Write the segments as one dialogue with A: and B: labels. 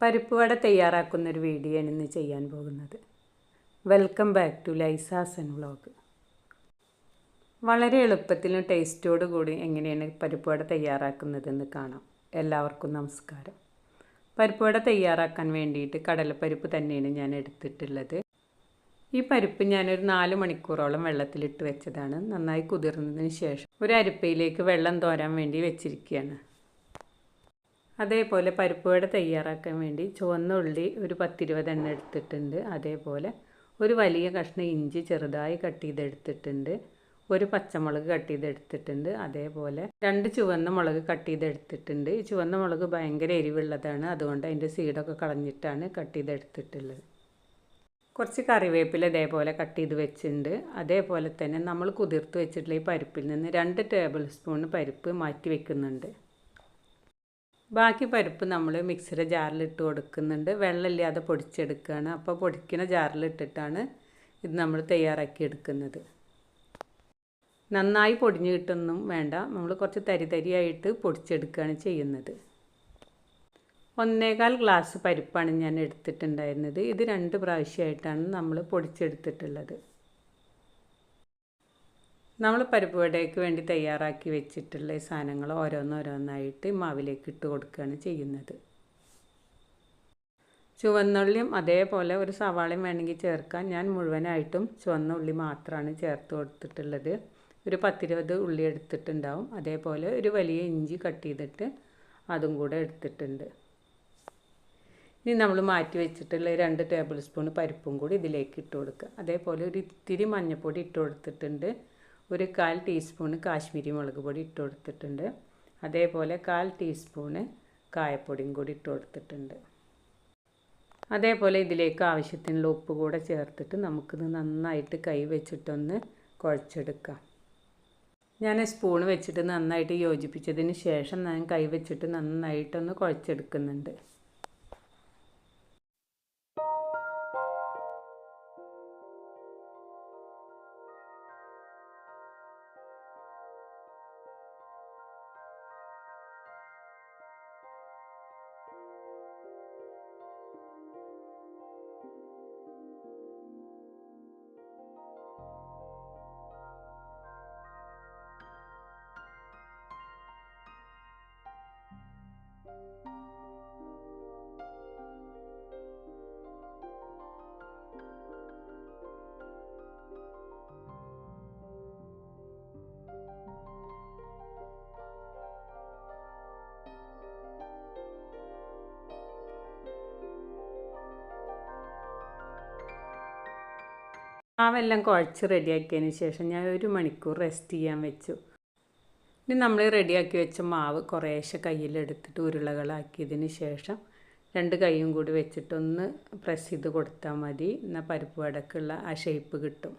A: പരിപ്പ് വട തയ്യാറാക്കുന്നൊരു വീഡിയോ ആണ് ഇന്ന് ചെയ്യാൻ പോകുന്നത്. വെൽക്കം ബാക്ക് ടു ലൈസാസ് ആൻഡ് വ്ളോഗ്. വളരെ എളുപ്പത്തിലും ടേസ്റ്റോടു കൂടി എങ്ങനെയാണ് പരിപ്പ് വട തയ്യാറാക്കുന്നതെന്ന് കാണാം. എല്ലാവർക്കും നമസ്കാരം. പരിപ്പ് വട തയ്യാറാക്കാൻ വേണ്ടിയിട്ട് കടലപ്പരിപ്പ് തന്നെയാണ് ഞാൻ എടുത്തിട്ടുള്ളത്. ഈ പരിപ്പ് ഞാനൊരു 4 മണിക്കൂറോളം വെള്ളത്തിലിട്ട് വെച്ചതാണ്. നന്നായി കുതിർന്നതിന് ശേഷം ഒരു അരിപ്പയിലേക്ക് വെള്ളം തോരാൻ വേണ്ടി വെച്ചിരിക്കുകയാണ്. അതേപോലെ പരിപ്പ് വട തയ്യാറാക്കാൻ വേണ്ടി ചുവന്ന ഉള്ളി ഒരു 10-20 എണ്ണം എടുത്തിട്ടുണ്ട്. അതേപോലെ ഒരു വലിയ കഷ്ണം ഇഞ്ചി ചെറുതായി കട്ട് ചെയ്തെടുത്തിട്ടുണ്ട്. ഒരു പച്ചമുളക് കട്ട് ചെയ്തെടുത്തിട്ടുണ്ട്. അതേപോലെ 2 ചുവന്ന മുളക് കട്ട് ചെയ്തെടുത്തിട്ടുണ്ട്. ഈ ചുവന്ന മുളക് ഭയങ്കര എരിവുള്ളതാണ്, അതുകൊണ്ട് അതിൻ്റെ സീഡൊക്കെ കളഞ്ഞിട്ടാണ് കട്ട് ചെയ്തെടുത്തിട്ടുള്ളത്. കുറച്ച് കറിവേപ്പില ഇതേപോലെ കട്ട് ചെയ്ത് വെച്ചിട്ടുണ്ട്. അതേപോലെ തന്നെ നമ്മൾ കുതിർത്ത് വെച്ചിട്ടുള്ള ഈ പരിപ്പിൽ നിന്ന് 2 ടേബിൾ സ്പൂൺ പരിപ്പ് മാറ്റി വെക്കുന്നുണ്ട്. ബാക്കി പരിപ്പ് നമ്മൾ മിക്സിയുടെ ജാറിലിട്ട് കൊടുക്കുന്നുണ്ട്. വെള്ളമില്ലാതെ പൊടിച്ചെടുക്കുകയാണ്. അപ്പോൾ പൊടിക്കുന്ന ജാറിലിട്ടിട്ടാണ് ഇത് നമ്മൾ തയ്യാറാക്കി എടുക്കുന്നത്. നന്നായി പൊടിഞ്ഞ് കിട്ടൊന്നും വേണ്ട, നമ്മൾ കുറച്ച് തരിതരിയായിട്ട് പൊടിച്ചെടുക്കുകയാണ് ചെയ്യുന്നത്. 1.25 ഗ്ലാസ് പരിപ്പാണ് ഞാൻ എടുത്തിട്ടുണ്ടായിരുന്നത്. ഇത് 2 പ്രാവശ്യമായിട്ടാണ് നമ്മൾ പൊടിച്ചെടുത്തിട്ടുള്ളത്. നമ്മൾ പരിപ്പ് വടയ്ക്ക് വേണ്ടി തയ്യാറാക്കി വെച്ചിട്ടുള്ള ഈ സാധനങ്ങൾ ഓരോന്നോരോന്നായിട്ട് മാവിലേക്ക് ഇട്ട് കൊടുക്കുകയാണ് ചെയ്യുന്നത്. ചുവന്നുള്ളിയും അതേപോലെ ഒരു സവാളയും വേണമെങ്കിൽ ചേർക്കാം. ഞാൻ മുഴുവനായിട്ടും ചുവന്ന ഉള്ളി മാത്രമാണ് ചേർത്ത് കൊടുത്തിട്ടുള്ളത്. ഒരു 10-20 ഉള്ളി എടുത്തിട്ടുണ്ടാവും. അതേപോലെ ഒരു വലിയ ഇഞ്ചി കട്ട് ചെയ്തിട്ട് അതും കൂടെ എടുത്തിട്ടുണ്ട്. ഇനി നമ്മൾ മാറ്റി വെച്ചിട്ടുള്ള 2 ടേബിൾ സ്പൂൺ പരിപ്പും കൂടി ഇതിലേക്ക് ഇട്ട് കൊടുക്കുക. അതേപോലെ ഒരു ഇത്തിരി മഞ്ഞൾപ്പൊടി ഇട്ട് കൊടുത്തിട്ടുണ്ട്. ഒരു 1/4 ടീസ്പൂണ് കാശ്മീരി മുളക് പൊടി ഇട്ട് കൊടുത്തിട്ടുണ്ട്. അതേപോലെ 1/4 ടീസ്പൂണ് കായപ്പൊടിയും കൂടി ഇട്ട് കൊടുത്തിട്ടുണ്ട്. അതേപോലെ ഇതിലേക്ക് ആവശ്യത്തിനുള്ള ഉപ്പ് കൂടെ ചേർത്തിട്ട് നമുക്കിത് നന്നായിട്ട് കൈ വെച്ചിട്ടൊന്ന് കുഴച്ചെടുക്കാം. ഞാൻ സ്പൂൺ വെച്ചിട്ട് നന്നായിട്ട് യോജിപ്പിച്ചതിന് ശേഷം ഞാൻ കൈ വെച്ചിട്ട് നന്നായിട്ടൊന്ന് കുഴച്ചെടുക്കുന്നുണ്ട്. മാവെല്ലാം കുഴച്ച് റെഡിയാക്കിയതിന് ശേഷം ഞാൻ 1 മണിക്കൂർ റെസ്റ്റ് ചെയ്യാൻ വെച്ചു. ഇനി നമ്മൾ റെഡിയാക്കി വെച്ച മാവ് കുറേശ്ശെ കയ്യിലെടുത്തിട്ട് ഉരുളകളാക്കിയതിന് ശേഷം 2 കൈയും കൂടി വെച്ചിട്ടൊന്ന് പ്രസ് ചെയ്ത് കൊടുത്താൽ മതി. എന്നാൽ പരിപ്പ് വടക്കുള്ള ആ ഷേപ്പ് കിട്ടും.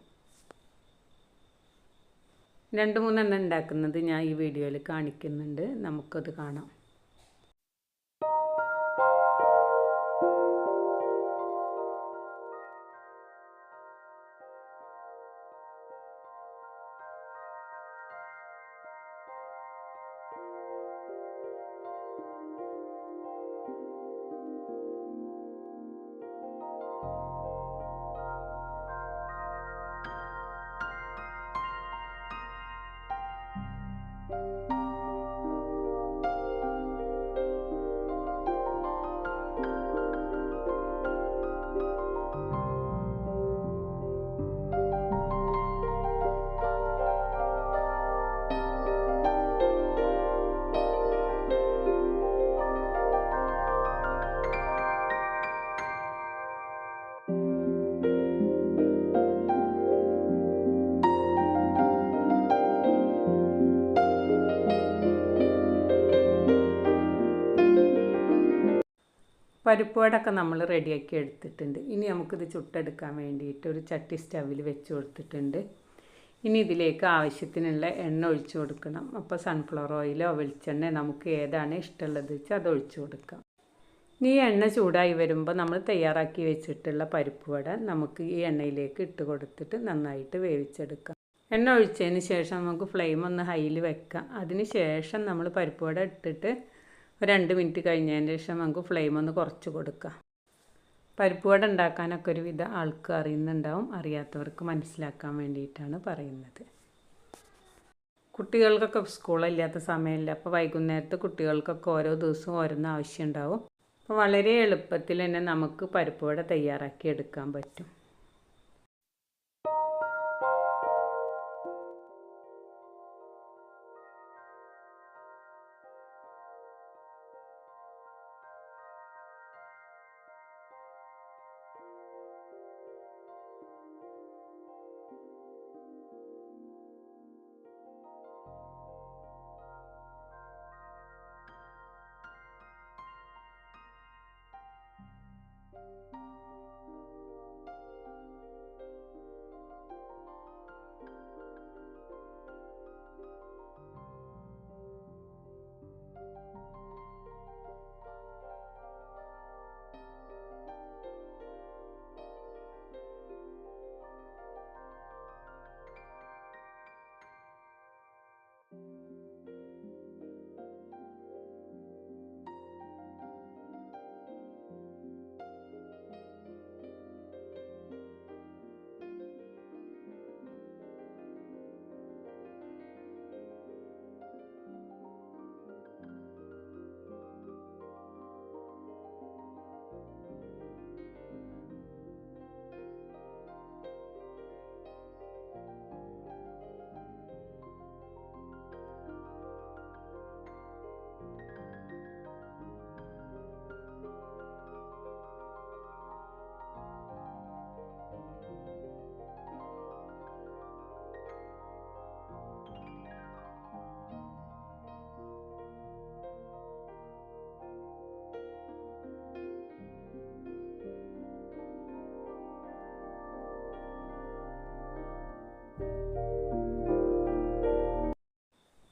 A: 2-3 എണ്ണം ഉണ്ടാക്കുന്നത് ഞാൻ ഈ വീഡിയോയിൽ കാണിക്കുന്നുണ്ട്. നമുക്കത് കാണാം. പരിപ്പ് വടയൊക്കെ നമ്മൾ റെഡിയാക്കി എടുത്തിട്ടുണ്ട്. ഇനി നമുക്കിത് ചുട്ടെടുക്കാൻ വേണ്ടിയിട്ട് ഒരു ചട്ടി സ്റ്റവിൽ വെച്ച് കൊടുത്തിട്ടുണ്ട്. ഇനി ഇതിലേക്ക് ആവശ്യത്തിനുള്ള എണ്ണ ഒഴിച്ചു കൊടുക്കണം. അപ്പോൾ സൺഫ്ലവർ ഓയിലോ വെളിച്ചെണ്ണ നമുക്ക് ഏതാണ് ഇഷ്ടമുള്ളത് വെച്ചാൽ അത് ഒഴിച്ചു കൊടുക്കാം. ഇനി എണ്ണ ചൂടായി വരുമ്പോൾ നമ്മൾ തയ്യാറാക്കി വെച്ചിട്ടുള്ള പരിപ്പ് വട നമുക്ക് ഈ എണ്ണയിലേക്ക് ഇട്ട് കൊടുത്തിട്ട് നന്നായിട്ട് വേവിച്ചെടുക്കാം. എണ്ണ ഒഴിച്ചതിന് ശേഷം നമുക്ക് ഫ്ലെയിം ഒന്ന് ഹൈയിൽ വെക്കാം. അതിന് ശേഷം നമ്മൾ പരിപ്പ് വട ഇട്ടിട്ട് ഒരു 2 മിനിറ്റ് കഴിഞ്ഞതിന് ശേഷം നമുക്ക് ഫ്ലെയിം ഒന്ന് കുറച്ച് കൊടുക്കാം. പരിപ്പ് വട ഉണ്ടാക്കാനൊക്കെ ഒരുവിധ ആൾക്ക് അറിയുന്നുണ്ടാവും, അറിയാത്തവർക്ക് മനസ്സിലാക്കാൻ വേണ്ടിയിട്ടാണ് പറയുന്നത്. കുട്ടികൾക്കൊക്കെ സ്കൂളില്ലാത്ത സമയമില്ല, അപ്പോൾ വൈകുന്നേരത്ത് കുട്ടികൾക്കൊക്കെ ഓരോ ദിവസവും ഓരോന്ന് ആവശ്യം ഉണ്ടാവും. അപ്പോൾ വളരെ എളുപ്പത്തിൽ തന്നെ നമുക്ക് പരിപ്പ് വട തയ്യാറാക്കി എടുക്കാൻ പറ്റും.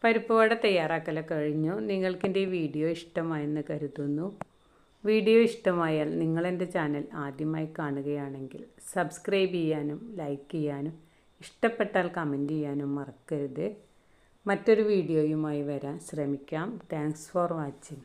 A: പരിപ്പ് വട തയ്യാറാക്കലൊക്കെ കഴിഞ്ഞു. നിങ്ങൾക്കെൻ്റെ ഈ വീഡിയോ ഇഷ്ടമായെന്ന് കരുതുന്നു. വീഡിയോ ഇഷ്ടമായാൽ നിങ്ങളെൻ്റെ ചാനൽ ആദ്യമായി കാണുകയാണെങ്കിൽ സബ്സ്ക്രൈബ് ചെയ്യാനും ലൈക്ക് ചെയ്യാനും ഇഷ്ടപ്പെട്ടാൽ കമൻറ്റ് ചെയ്യാനും മറക്കരുത്. മറ്റൊരു വീഡിയോയുമായി വരാൻ ശ്രമിക്കാം. Thanks for watching.